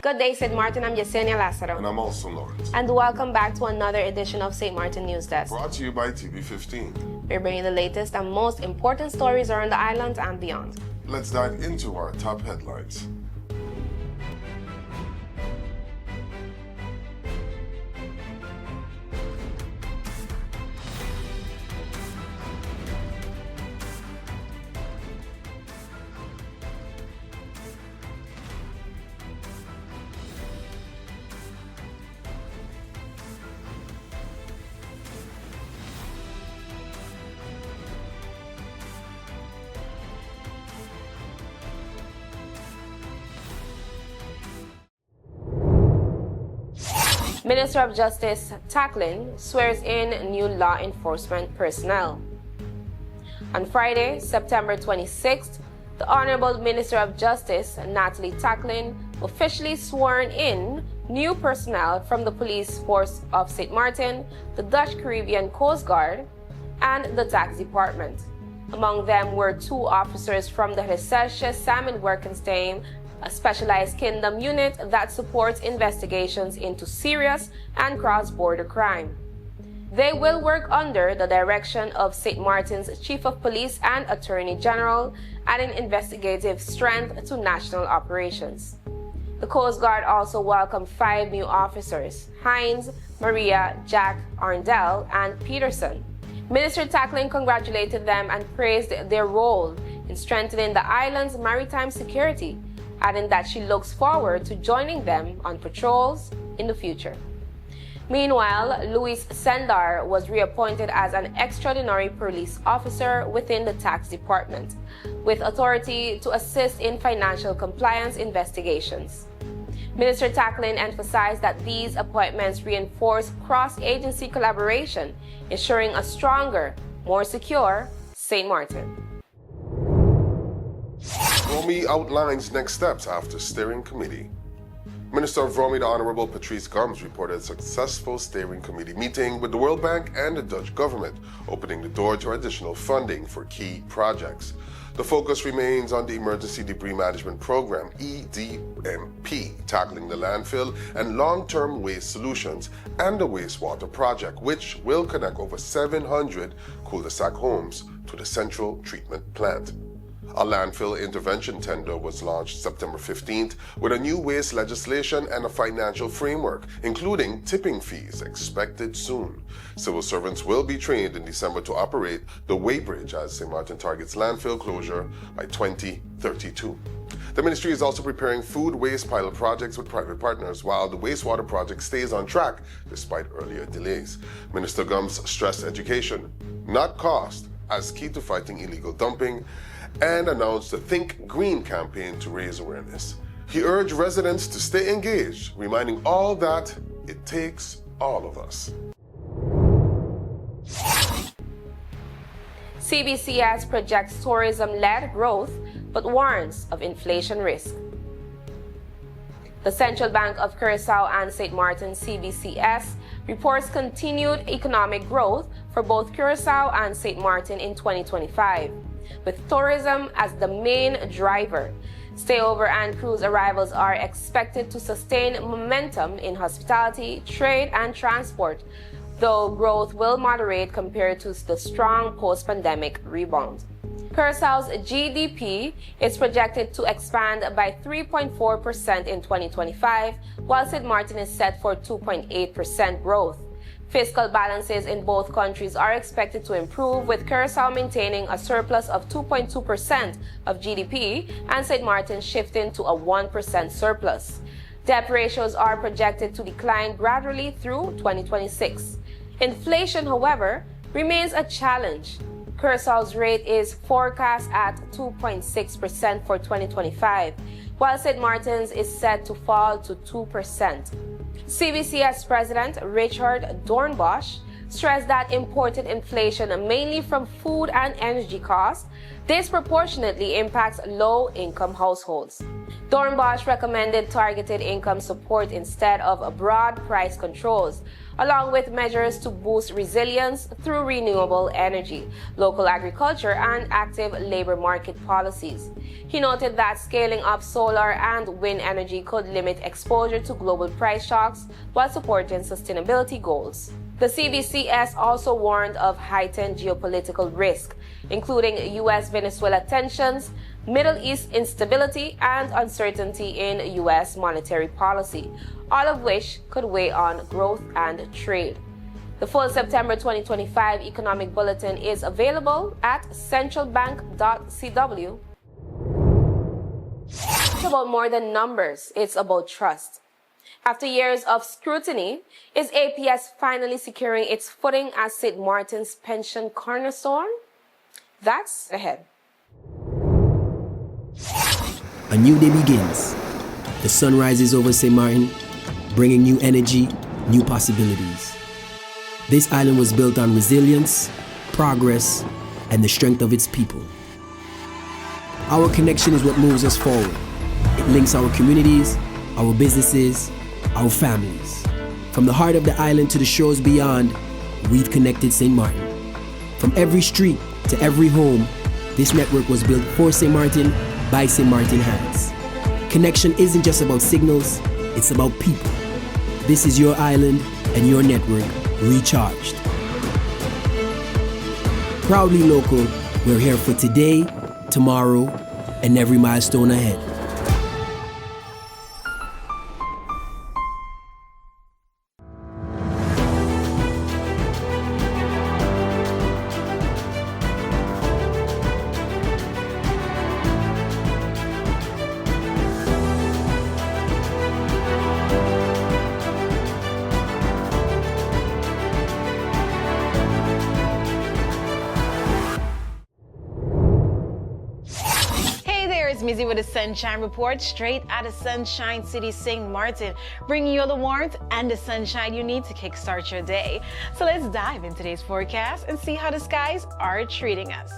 Good day, St. Maarten. I'm Yesenia Lazaro. And I'm also Lawrence. And welcome back to another edition of St. Maarten News Desk. Brought to you by TV15. We're bringing the latest and most important stories around the island and beyond. Let's dive into our top headlines. Minister of Justice Tackling swears in new law enforcement personnel. On Friday, September 26th, the Honorable Minister of Justice, Natalie Tackling, officially sworn in new personnel from the Police Force of St. Maarten, the Dutch Caribbean Coast Guard, and the Tax Department. Among them were 2 officers from the Recherche Samenwerkingsteam, a specialized kingdom unit that supports investigations into serious and cross-border crime. They will work under the direction of St. Maarten's Chief of Police and Attorney General, adding investigative strength to national operations. The Coast Guard also welcomed 5 new officers: Heinz, Maria, Jack, Arndell, and Peterson. Minister Tackling congratulated them and praised their role in strengthening the island's maritime security, adding that she looks forward to joining them on patrols in the future. Meanwhile, Luis Sendar was reappointed as an extraordinary police officer within the Tax Department, with authority to assist in financial compliance investigations. Minister Tackling emphasized that these appointments reinforce cross-agency collaboration, ensuring a stronger, more secure St. Maarten. VROMI outlines next steps after steering committee. Minister of VROMI, the Honorable Patrice Gomes, reported a successful steering committee meeting with the World Bank and the Dutch government, opening the door to additional funding for key projects. The focus remains on the Emergency Debris Management Program, EDMP, tackling the landfill and long-term waste solutions, and the wastewater project, which will connect over 700 cul-de-sac homes to the central treatment plant. A landfill intervention tender was launched September 15th with a new waste legislation and a financial framework, including tipping fees expected soon. Civil servants will be trained in December to operate the weighbridge as St. Maarten targets landfill closure by 2032. The ministry is also preparing food waste pilot projects with private partners, while the wastewater project stays on track despite earlier delays. Minister Gomes stressed education, not cost, as key to fighting illegal dumping, and announced the Think Green campaign to raise awareness. He urged residents to stay engaged, reminding all that it takes all of us. CBCS projects tourism-led growth but warns of inflation risk. The Central Bank of Curaçao and St. Maarten, CBCS, reports continued economic growth for both Curaçao and St. Maarten in 2025, with tourism as the main driver. Stayover and cruise arrivals are expected to sustain momentum in hospitality, trade, and transport, though growth will moderate compared to the strong post-pandemic rebound. Curaçao's GDP is projected to expand by 3.4% in 2025, while St. Maarten is set for 2.8% growth. Fiscal balances in both countries are expected to improve, with Curaçao maintaining a surplus of 2.2% of GDP and St. Maarten shifting to a 1% surplus. Debt ratios are projected to decline gradually through 2026. Inflation, however, remains a challenge. Curaçao's rate is forecast at 2.6% for 2025, while St. Maarten's is set to fall to 2%. CBCS President Richard Dornbosch stressed that imported inflation, mainly from food and energy costs, disproportionately impacts low-income households. Dornbusch recommended targeted income support instead of broad price controls, along with measures to boost resilience through renewable energy, local agriculture, and active labor market policies. He noted that scaling up solar and wind energy could limit exposure to global price shocks while supporting sustainability goals. The CBCS also warned of heightened geopolitical risk, including U.S.-Venezuela tensions, Middle East instability, and uncertainty in U.S. monetary policy, all of which could weigh on growth and trade. The full September 2025 Economic Bulletin is available at centralbank.cw. It's about more than numbers, it's about trust. After years of scrutiny, is APS finally securing its footing as Sint Maarten's pension cornerstone? That's ahead. A new day begins. The sun rises over St. Maarten, bringing new energy, new possibilities. This island was built on resilience, progress, and the strength of its people. Our connection is what moves us forward. It links our communities, our businesses, our families. From the heart of the island to the shores beyond, we've connected St. Maarten. From every street to every home, this network was built for St. Maarten by St. Maarten hands. Connection isn't just about signals, it's about people. This is your island and your network recharged. Proudly local, we're here for today, tomorrow, and every milestone ahead. Mizzy with a Sunshine Report straight out of Sunshine City, St. Maarten, bringing you all the warmth and the sunshine you need to kickstart your day. So let's dive into today's forecast and see how the skies are treating us.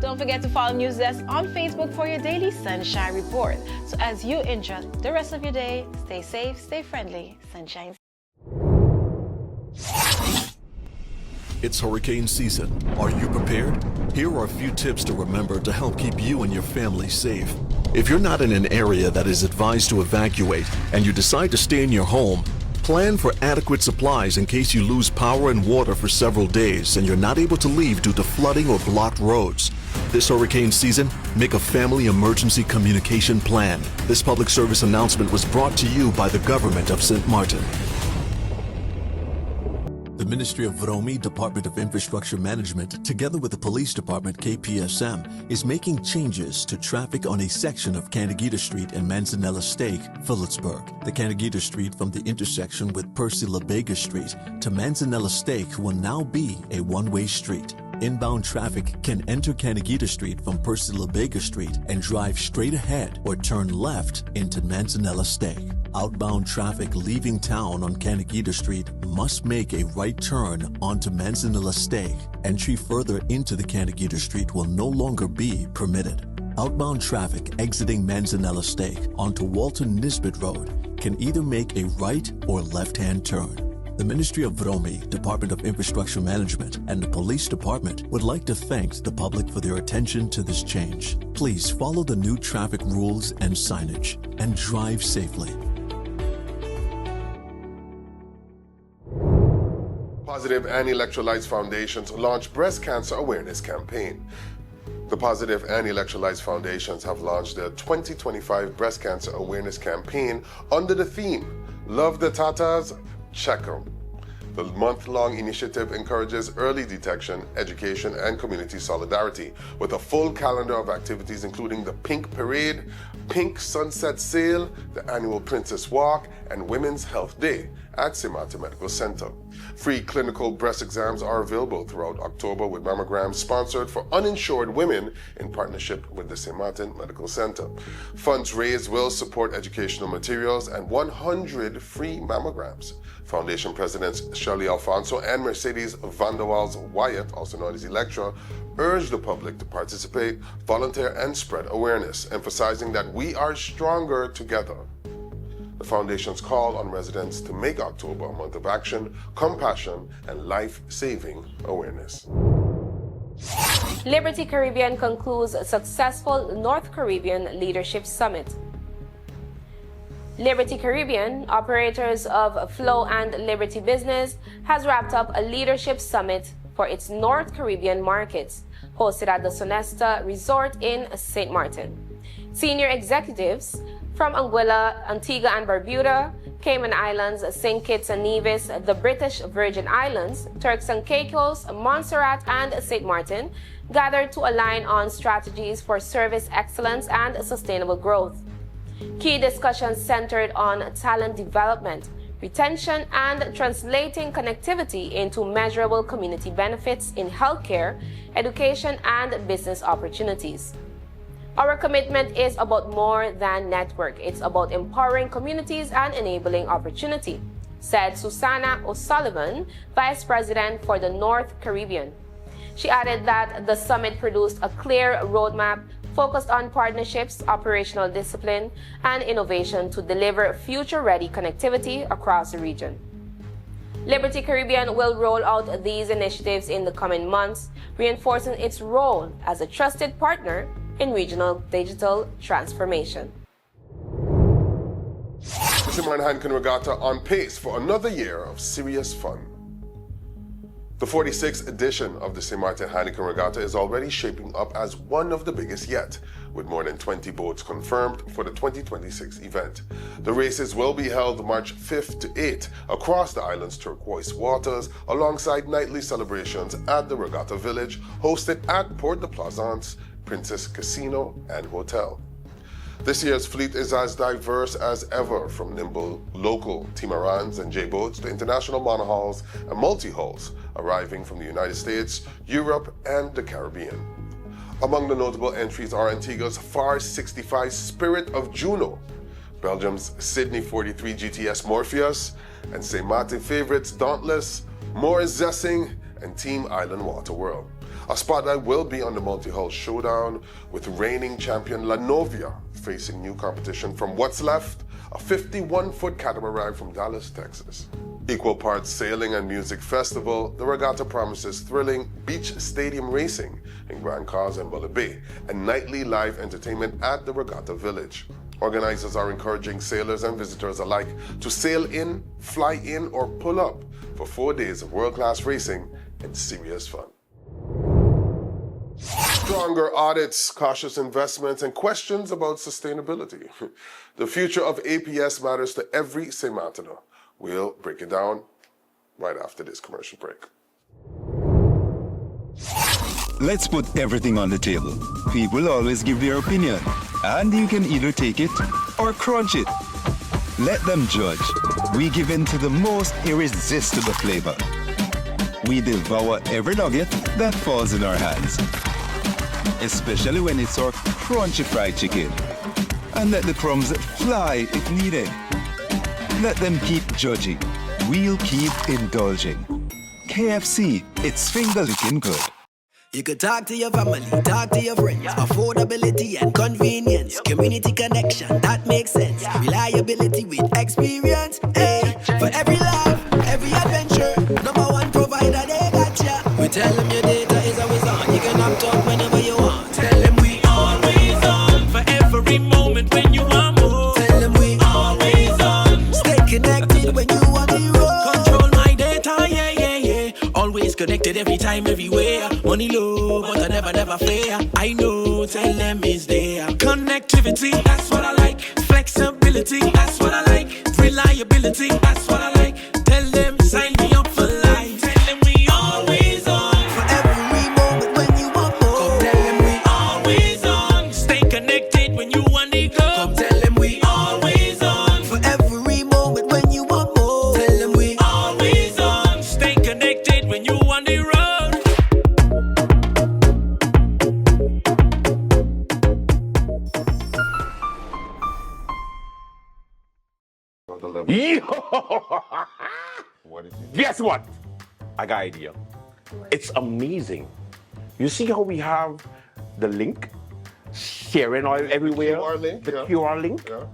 Don't forget to follow NEWSDESK on Facebook for your daily Sunshine Report. So as you enjoy the rest of your day, stay safe, stay friendly. Sunshine. It's hurricane season. Are you prepared? Here are a few tips to remember to help keep you and your family safe. If you're not in an area that is advised to evacuate and you decide to stay in your home, plan for adequate supplies in case you lose power and water for several days and you're not able to leave due to flooding or blocked roads. This hurricane season, make a family emergency communication plan. This public service announcement was brought to you by the government of Sint Maarten. The Ministry of VROMI, Department of Infrastructure Management, together with the Police Department KPSM, is making changes to traffic on a section of Canegita Street and Manzanella Steak, Phillipsburg. The Canegita Street from the intersection with Percy LaBega Street to Manzanella Steak will now be a one-way street. Inbound traffic can enter Canegita Street from Percy LaBega Street and drive straight ahead or turn left into Manzanella Steak. Outbound traffic leaving town on Canegita Street must make a right turn onto Manzanella Steak. Entry further into the Canegita Street will no longer be permitted. Outbound traffic exiting Manzanella Steak onto Walton Nisbet Road can either make a right or left-hand turn. The Ministry of VROMI, Department of Infrastructure Management, and the Police Department would like to thank the public for their attention to this change. Please follow the new traffic rules and signage and drive safely. Positive and Elektralyets Foundations launched breast cancer awareness campaign. The Positive and Elektralyets Foundations have launched their 2025 breast cancer awareness campaign under the theme, Love the Tatas, Check 'em. The month-long initiative encourages early detection, education, and community solidarity with a full calendar of activities including the Pink Parade, Pink Sunset Sale, the annual Princess Walk, and Women's Health Day at Sint Maarten Medical Center. Free clinical breast exams are available throughout October with mammograms sponsored for uninsured women in partnership with the Sint Maarten Medical Center. Funds raised will support educational materials and 100 free mammograms. Foundation Presidents Shirley Alfonso and Mercedes van der Waals Wyatt, also known as Electra, urge the public to participate, volunteer, and spread awareness, emphasizing that we are stronger together. The Foundation's call on residents to make October a month of action, compassion, and life-saving awareness. Liberty Caribbean concludes a successful North Caribbean Leadership Summit. Liberty Caribbean, operators of Flow and Liberty Business, has wrapped up a leadership summit for its North Caribbean markets, hosted at the Sonesta Resort in St. Maarten. Senior executives from Anguilla, Antigua and Barbuda, Cayman Islands, St. Kitts and Nevis, the British Virgin Islands, Turks and Caicos, Montserrat and St. Maarten gathered to align on strategies for service excellence and sustainable growth. Key discussions centered on talent development, retention, and translating connectivity into measurable community benefits in healthcare, education, and business opportunities. Our commitment is about more than network. It's about empowering communities and enabling opportunity, said Susanna O'Sullivan, Vice President for the North Caribbean. She added that the summit produced a clear roadmap focused on partnerships, operational discipline, and innovation to deliver future-ready connectivity across the region. Liberty Caribbean will roll out these initiatives in the coming months, reinforcing its role as a trusted partner in regional digital transformation. Sint Maarten Heineken Regatta on pace for another year of serious fun. The 46th edition of the Sint Maarten Heineken Regatta is already shaping up as one of the biggest yet, with more than 20 boats confirmed for the 2026 event. The races will be held March 5th to 8th across the island's turquoise waters, alongside nightly celebrations at the Regatta Village, hosted at Port de Plaisance, Princess Casino and Hotel. This year's fleet is as diverse as ever, from nimble local Timarans and J-boats to international monohulls and multi-hulls arriving from the United States, Europe, and the Caribbean. Among the notable entries are Antigua's FAR 65 Spirit of Juno, Belgium's Sydney 43 GTS Morpheus, and St. Maarten favorites Dauntless, Moore Zessing, and Team Island Water World. A spotlight will be on the multi-hull showdown, with reigning champion La Novia facing new competition from What's Left, a 51-foot catamaran from Dallas, Texas. Equal parts sailing and music festival, the regatta promises thrilling beach stadium racing in Grand Cause and Bullet Bay, and nightly live entertainment at the Regatta Village. Organizers are encouraging sailors and visitors alike to sail in, fly in, or pull up for 4 days of world-class racing and serious fun. Stronger audits, cautious investments, and questions about sustainability. The future of APS matters to every St. Maartener. We'll break it down right after this commercial break. Let's put everything on the table. People always give their opinion, and you can either take it or crunch it. Let them judge. We give in to the most irresistible flavor. We devour every nugget that falls in our hands, especially when it's our crunchy fried chicken. And let the crumbs fly if needed. Let them keep judging. We'll keep indulging. KFC, it's finger-licking good. You could talk to your family, talk to your friends. Affordability and convenience. Community connection, that makes sense. Reliability with experience. Hey, for every life, every adventure. Number one provider, they got ya. We tell them your data is always on. You can opt out whenever you want. Tell them we always on. For every moment when you want more. Tell them we always on. Stay connected when you want the road. Control my data, yeah, yeah, yeah. Always connected every time, everywhere. Money low, but I never fair. I know, tell them is there. Connectivity, that's what I like. Flexibility, that's what I like. Reliability, that's what I like. Tell them, sign me up for life. Tell them we always on. For every moment when you want more. Come tell them we always on. Stay connected when you want to go. Come tell them we always on. For every moment when you want more. Tell them we always on. Stay connected when you want the road. What is it? Guess what? I got an idea. It's amazing. You see how we have the link sharing all everywhere? QR link, the yeah. QR link. Yeah.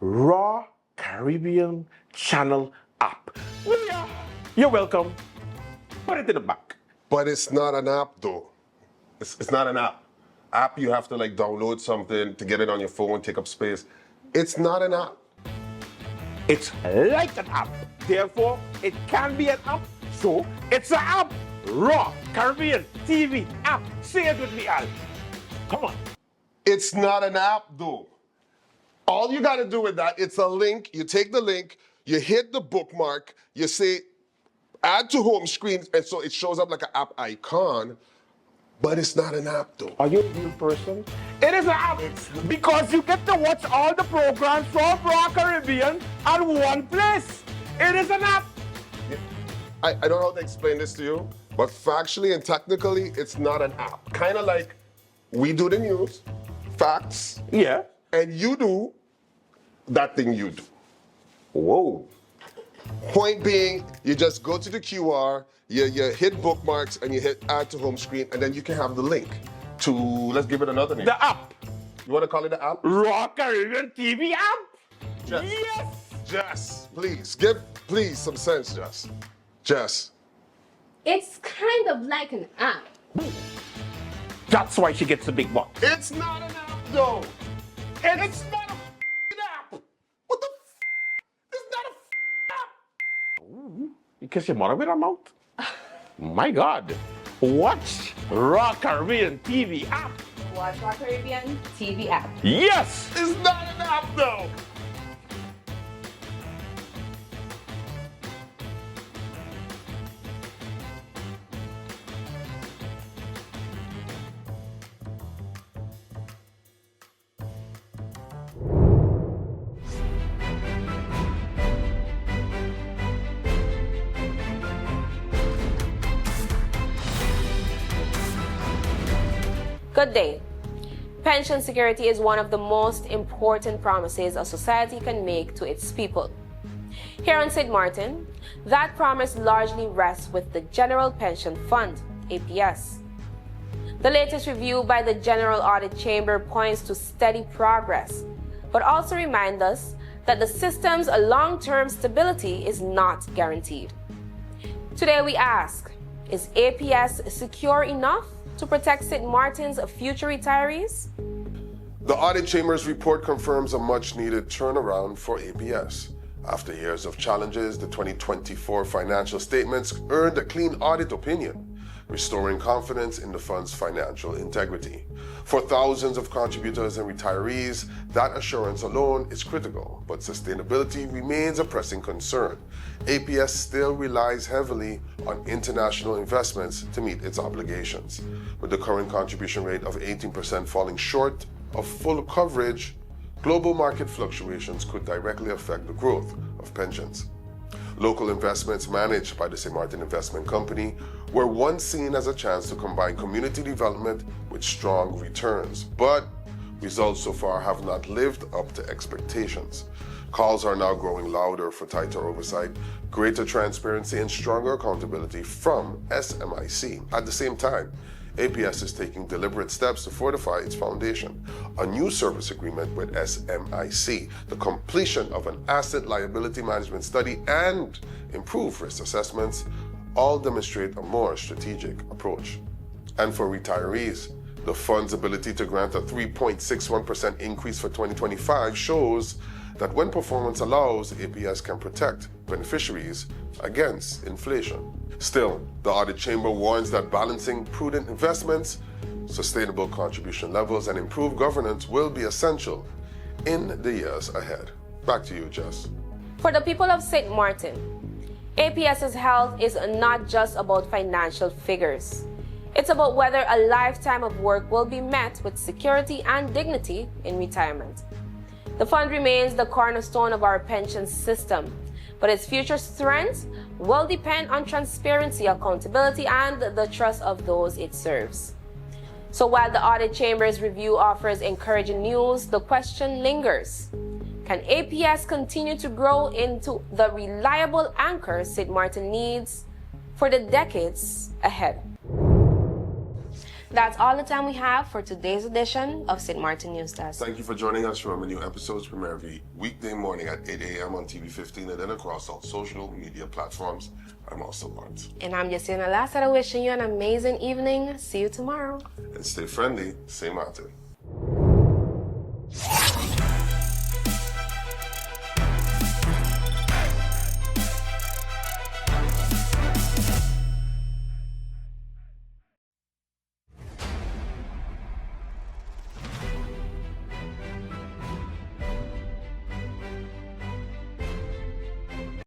Raw Caribbean Channel app. Yeah. You're welcome. Put it in the back. But it's not an app though. It's not an app. App you have to like download something to get it on your phone, take up space. It's not an app. It's like an app. Therefore, it can be an app. So, it's an app. Raw Caribbean TV app. Say it with me, Al. Come on. It's not an app though. All you gotta do with that, it's a link. You take the link, you hit the bookmark, you say add to home screen, and so it shows up like an app icon, but it's not an app though. Are you a real person? It is an app because you get to watch all the programs from Raw Caribbean at one place. It is an app. I don't know how to explain this to you, but factually and technically, it's not an app. Kind of like we do the news, facts, Yeah. and you do that thing you do. Whoa. Point being, you just go to the QR, you hit bookmarks, and you hit add to home screen, and then you can have the link to, let's give it another name. The app. You want to call it the app? Raw Caribbean TV app. Jess. Yes. Jess, please, give some sense, Jess. Jess. It's kind of like an app. That's why she gets the big bucks. It's not an app, though. It's not a app. What the It's not a app. You kiss your mother with her mouth? My God. Watch Raw Caribbean TV app. Watch Raw Caribbean TV app. Yes. It's not an app, though. Good day. Pension security is one of the most important promises a society can make to its people. Here on Sint Maarten, that promise largely rests with the General Pension Fund, APS. The latest review by the General Audit Chamber points to steady progress, but also reminds us that the system's long-term stability is not guaranteed. Today we ask, is APS secure enough to protect Sint Maarten's future retirees? The Audit Chamber's report confirms a much-needed turnaround for APS. After years of challenges, the 2024 financial statements earned a clean audit opinion, restoring confidence in the fund's financial integrity. For thousands of contributors and retirees, that assurance alone is critical, but sustainability remains a pressing concern. APS still relies heavily on international investments to meet its obligations. With the current contribution rate of 18% falling short of full coverage, global market fluctuations could directly affect the growth of pensions. Local investments managed by the Sint Maarten Investment Company were once seen as a chance to combine community development with strong returns, but results so far have not lived up to expectations. Calls are now growing louder for tighter oversight, greater transparency, and stronger accountability from SMIC. At the same time, APS is taking deliberate steps to fortify its foundation. A new service agreement with SMIC, the completion of an asset liability management study, and improved risk assessments all demonstrate a more strategic approach. And for retirees, the fund's ability to grant a 3.61% increase for 2025 shows that when performance allows, APS can protect beneficiaries against inflation. Still, the audit chamber warns that balancing prudent investments, sustainable contribution levels, and improved governance will be essential in the years ahead. Back to you, Jess. For the people of Sint Maarten, APS's health is not just about financial figures. It's about whether a lifetime of work will be met with security and dignity in retirement. The fund remains the cornerstone of our pension system, but its future strength will depend on transparency, accountability, and the trust of those it serves. So while the audit chamber's review offers encouraging news, the question lingers. Can APS continue to grow into the reliable anchor Sint Maarten needs for the decades ahead? That's all the time we have for today's edition of Sint Maarten NEWSDESK. Thank you for joining us. Remember, new episodes premiere every weekday morning at 8 a.m. on TV 15 and then across all social media platforms. I'm also Maarten. And I'm Justina Lassara, wishing you an amazing evening. See you tomorrow. And stay friendly, Sint Maarten.